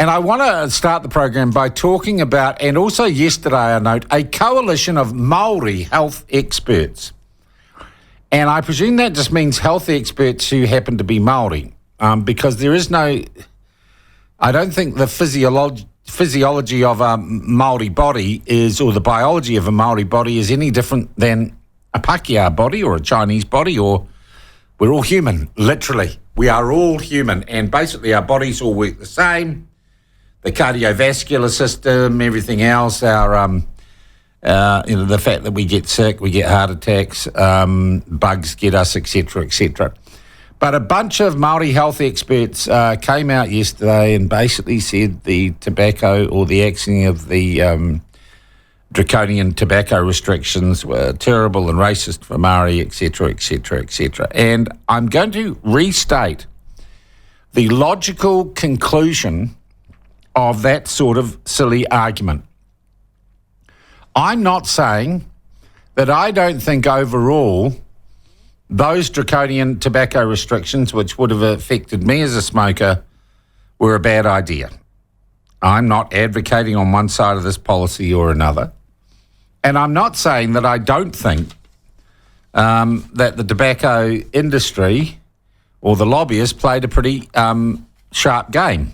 And I want to start the program by talking about, and also yesterday I note, a coalition of Māori health experts. And I presume that just means health experts who happen to be Māori, because there is no, I don't think the physiology of a Māori body is, or the biology of a Māori body is any different than a Pākehā body or a Chinese body, or we're all human, literally. We are all human, and basically our bodies all work the same. The cardiovascular system, everything else, our, the fact that we get sick, we get heart attacks, bugs get us, etc., etc. But a bunch of Māori health experts came out yesterday and basically said the tobacco, or the axing of the draconian tobacco restrictions, were terrible and racist for Māori, etc., etc., etc. And I'm going to restate the logical conclusion of that sort of silly argument. I'm not saying that I don't think overall those draconian tobacco restrictions, which would have affected me as a smoker, were a bad idea. I'm not advocating on one side of this policy or another. And I'm not saying that I don't think that the tobacco industry or the lobbyists played a pretty sharp game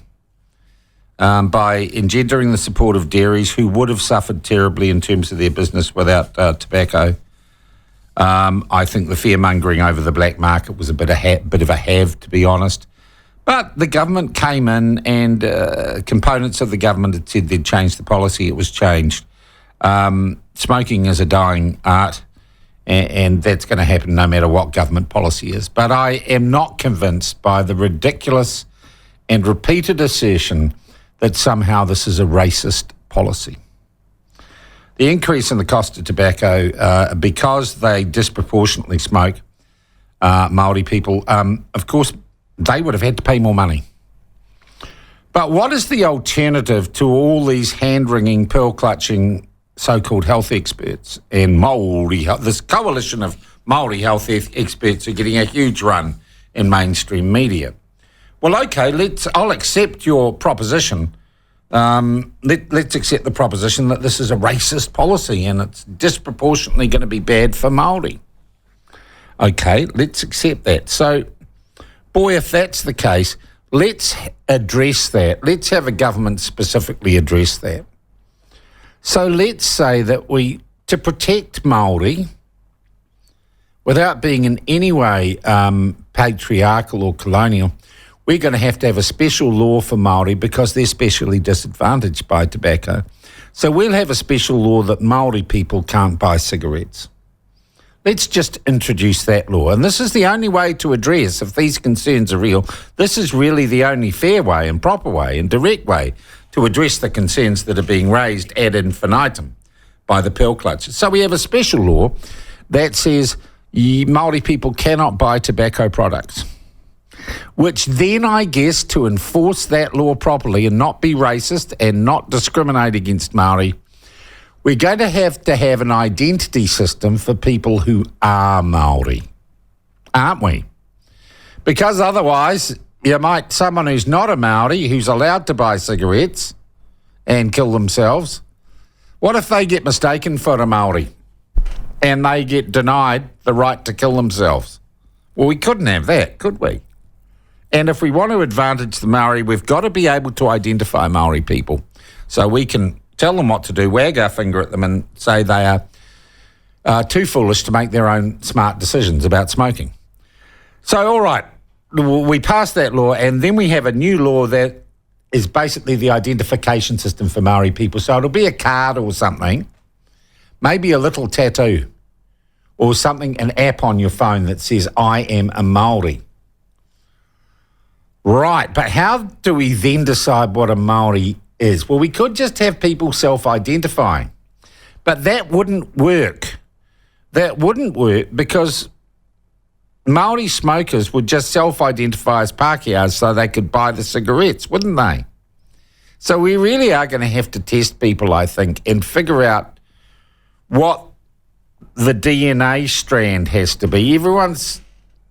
by engendering the support of dairies who would have suffered terribly in terms of their business without tobacco. I think the fear-mongering over the black market was a bit of a have, to be honest. But the government came in, and components of the government had said they'd changed the policy. It was changed. Smoking is a dying art, and that's going to happen no matter what government policy is. But I am not convinced by the ridiculous and repeated assertion that somehow this is a racist policy. The increase in the cost of tobacco, because they disproportionately smoke, Māori people, of course, they would have had to pay more money. But what is the alternative to all these hand-wringing, pearl-clutching so-called health experts and Māori, this coalition of Māori health experts are getting a huge run in mainstream media? Well, okay, I'll accept your proposition. Let's accept the proposition that this is a racist policy and it's disproportionately going to be bad for Māori. Okay, let's accept that. So, boy, if that's the case, let's address that. Let's have a government specifically address that. So let's say that to protect Māori, without being in any way patriarchal or colonial, we're going to have a special law for Māori because they're specially disadvantaged by tobacco. So we'll have a special law that Māori people can't buy cigarettes. Let's just introduce that law. And this is the only way to address, if these concerns are real, this is really the only fair way and proper way and direct way to address the concerns that are being raised ad infinitum by the pearl clutchers. So we have a special law that says Māori people cannot buy tobacco products, which then, I guess, to enforce that law properly and not be racist and not discriminate against Māori, we're going to have an identity system for people who are Māori, aren't we? Because otherwise, someone who's not a Māori, who's allowed to buy cigarettes and kill themselves, what if they get mistaken for a Māori and they get denied the right to kill themselves? Well, we couldn't have that, could we? And if we want to advantage the Māori, we've got to be able to identify Māori people so we can tell them what to do, wag our finger at them and say they are too foolish to make their own smart decisions about smoking. So, all right, we passed that law, and then we have a new law that is basically the identification system for Māori people. So it'll be a card or something, maybe a little tattoo or something, an app on your phone that says, I am a Māori. Right, but how do we then decide what a Māori is? Well, we could just have people self-identifying, but that wouldn't work. That wouldn't work because Māori smokers would just self-identify as Pākehās so they could buy the cigarettes, wouldn't they? So we really are going to have to test people, I think, and figure out what the DNA strand has to be. Everyone's,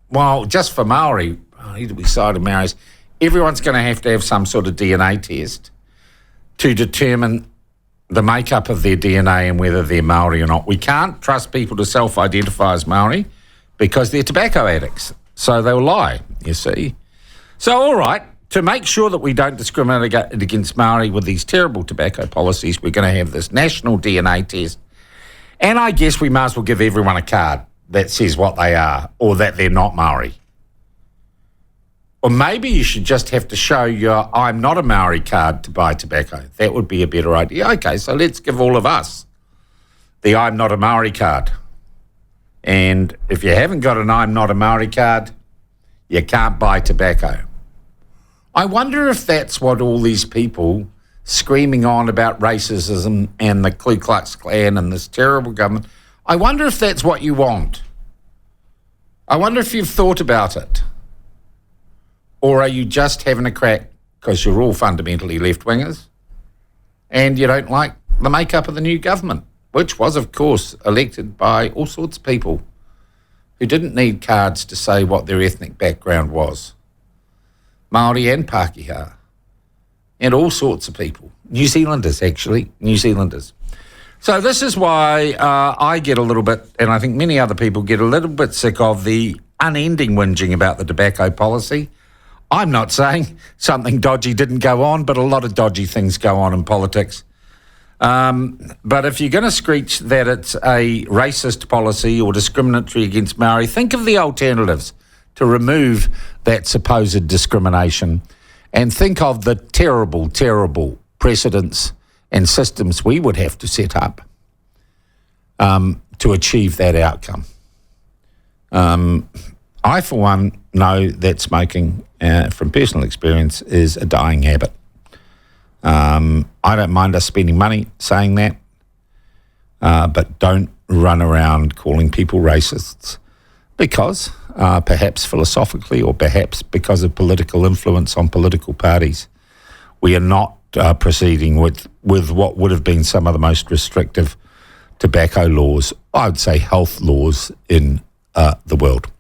well, just for Māori, I need to be cited Māoris, everyone's going to have some sort of DNA test to determine the makeup of their DNA and whether they're Maori or not. We can't trust people to self-identify as Maori because they're tobacco addicts. So they'll lie, you see. So, all right, to make sure that we don't discriminate against Maori with these terrible tobacco policies, we're going to have this national DNA test. And I guess we might as well give everyone a card that says what they are or that they're not Maori. Or maybe you should just have to show your I'm not a Maori card to buy tobacco. That would be a better idea. Okay, so let's give all of us the I'm not a Maori card. And if you haven't got an I'm not a Maori card, you can't buy tobacco. I wonder if that's what all these people screaming on about racism and the Ku Klux Klan and this terrible government, I wonder if that's what you want. I wonder if you've thought about it. Or are you just having a crack because you're all fundamentally left-wingers and you don't like the makeup of the new government, which was, of course, elected by all sorts of people who didn't need cards to say what their ethnic background was. Māori and Pākehā, and all sorts of people. New Zealanders, actually, New Zealanders. So this is why I get a little bit, and I think many other people get a little bit sick of the unending whinging about the tobacco policy. I'm not saying something dodgy didn't go on, but a lot of dodgy things go on in politics. But if you're going to screech that it's a racist policy or discriminatory against Maori, think of the alternatives to remove that supposed discrimination and think of the terrible, terrible precedents and systems we would have to set up to achieve that outcome. I, for one, know that smoking, from personal experience, is a dying habit. I don't mind us spending money saying that, but don't run around calling people racists because, perhaps philosophically or perhaps because of political influence on political parties, we are not proceeding with what would have been some of the most restrictive tobacco laws, I would say health laws in the world.